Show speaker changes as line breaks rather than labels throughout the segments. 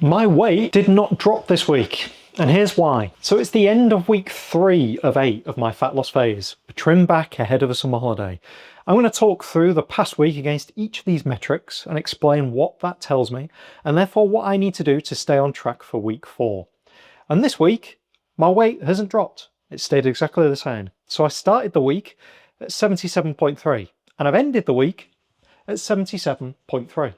My weight did not drop this week, and here's why. So it's the end of week 3 of 8 of my fat loss phase, a trim back ahead of a summer holiday. I'm going to talk through the past week against each of these metrics and explain what that tells me, and therefore what I need to do to stay on track for week 4. And this week, my weight hasn't dropped. It stayed exactly the same. So I started the week at 77.3, and I've ended the week at 77.3.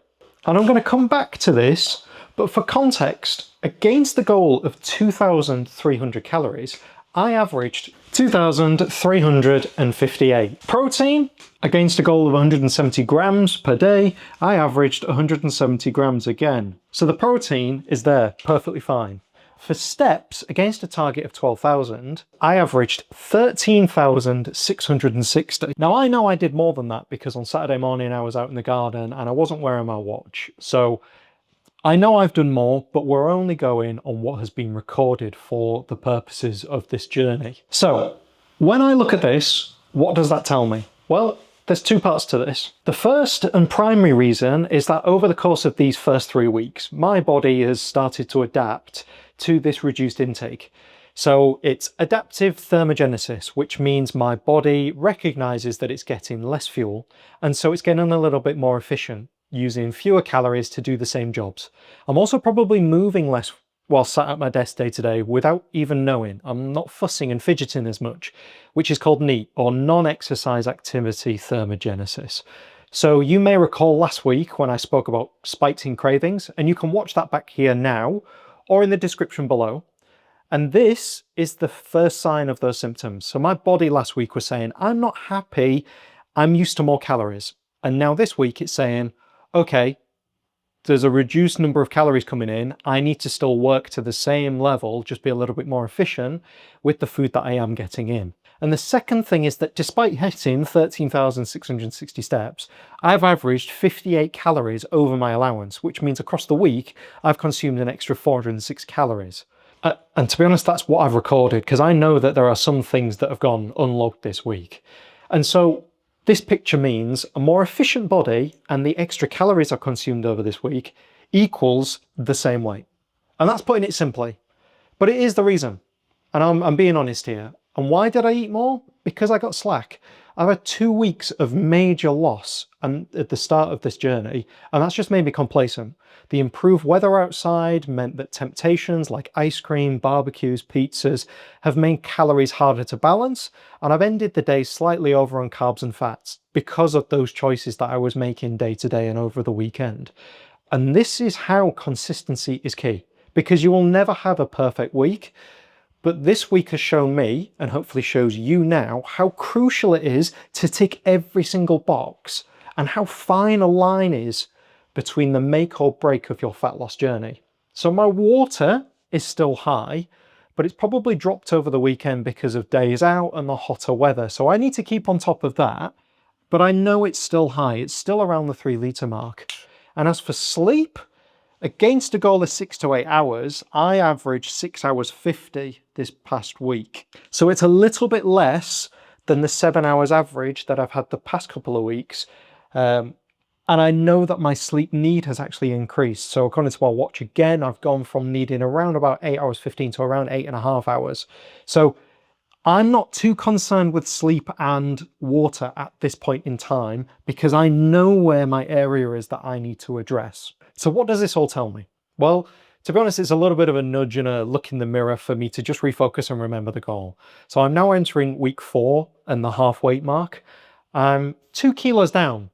And I'm going to come back to this, but for context, against the goal of 2,300 calories, I averaged 2,358. Protein, against a goal of 170 grams per day, I averaged 170 grams again. So the protein is there, perfectly fine. For steps, against a target of 12,000, I averaged 13,660. Now I know I did more than that because on Saturday morning I was out in the garden and I wasn't wearing my watch. So I know I've done more, but we're only going on what has been recorded for the purposes of this journey. So when I look at this, what does that tell me? Well, there's two parts to this. The first and primary reason is that over the course of these first 3 weeks, my body has started to adapt to this reduced intake. So it's adaptive thermogenesis, which means my body recognizes that it's getting less fuel, and so it's getting a little bit more efficient, using fewer calories to do the same jobs. I'm also probably moving less while sat at my desk day to day without even knowing. I'm not fussing and fidgeting as much, which is called NEAT, or non-exercise activity thermogenesis. So you may recall last week when I spoke about spikes in cravings, and you can watch that back here now or in the description below. And this is the first sign of those symptoms. So my body last week was saying, I'm not happy, I'm used to more calories. And now this week it's saying, okay, there's a reduced number of calories coming in. I need to still work to the same level, just be a little bit more efficient with the food that I am getting in. And the second thing is that despite hitting 13,660 steps, I've averaged 58 calories over my allowance, which means across the week, I've consumed an extra 406 calories. And to be honest, that's what I've recorded, because I know that there are some things that have gone unlogged this week. And so this picture means a more efficient body and the extra calories I consumed over this week equals the same weight. And that's putting it simply, but it is the reason. And I'm being honest here. And why did I eat more? Because I got slack. I've had 2 weeks of major loss and at the start of this journey, and that's just made me complacent. The improved weather outside meant that temptations like ice cream, barbecues, pizzas have made calories harder to balance, and I've ended the day slightly over on carbs and fats because of those choices that I was making day to day and over the weekend. And this is how consistency is key, because you will never have a perfect week. But this week has shown me, and hopefully shows you now, how crucial it is to tick every single box and how fine a line is between the make or break of your fat loss journey. So my water is still high, but it's probably dropped over the weekend because of days out and the hotter weather. So I need to keep on top of that, but I know it's still high. It's still around the 3 litre mark. And as for sleep, against a goal of 6 to 8 hours, I averaged 6 hours 50 this past week. So it's a little bit less than the 7 hours average that I've had the past couple of weeks. And I know that my sleep need has actually increased. So according to our watch again, I've gone from needing around about 8 hours 15 to around 8.5 hours. So I'm not too concerned with sleep and water at this point in time because I know where my area is that I need to address. So what does this all tell me? Well, to be honest, it's a little bit of a nudge and a look in the mirror for me to just refocus and remember the goal. So I'm now entering week 4 and the half weight mark. I'm 2 kilos down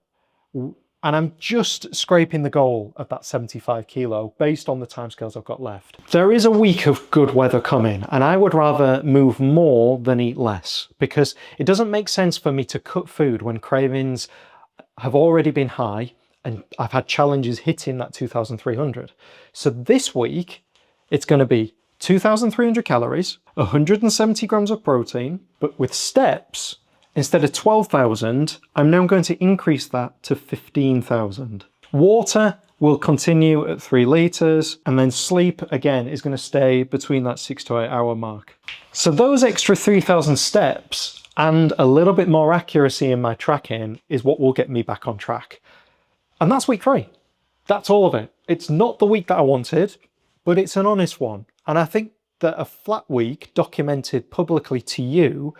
and I'm just scraping the goal of that 75 kilo based on the timescales I've got left. There is a week of good weather coming and I would rather move more than eat less because it doesn't make sense for me to cut food when cravings have already been high and I've had challenges hitting that 2,300. So this week, it's going to be 2,300 calories, 170 grams of protein, but with steps, instead of 12,000, I'm now going to increase that to 15,000. Water will continue at 3 litres, and then sleep, again, is going to stay between that 6 to 8 hour mark. So those extra 3,000 steps and a little bit more accuracy in my tracking is what will get me back on track. And that's week 3. That's all of it. It's not the week that I wanted, but it's an honest one. And I think that a flat week documented publicly to you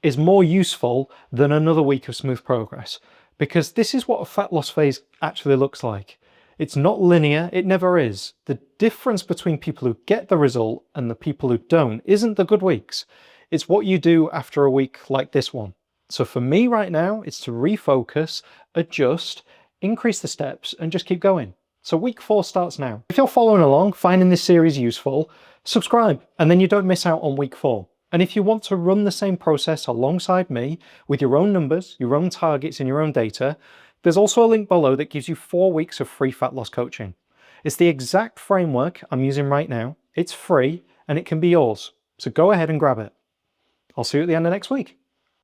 is more useful than another week of smooth progress, because this is what a fat loss phase actually looks like. It's not linear, it never is. The difference between people who get the result and the people who don't isn't the good weeks. It's what you do after a week like this one. So for me right now, it's to refocus, adjust, increase the steps, and just keep going. So week 4 starts now. If you're following along, finding this series useful, subscribe, and then you don't miss out on week 4. And if you want to run the same process alongside me with your own numbers, your own targets, and your own data, there's also a link below that gives you 4 weeks of free fat loss coaching. It's the exact framework I'm using right now. It's free and it can be yours. So go ahead and grab it. I'll see you at the end of next week.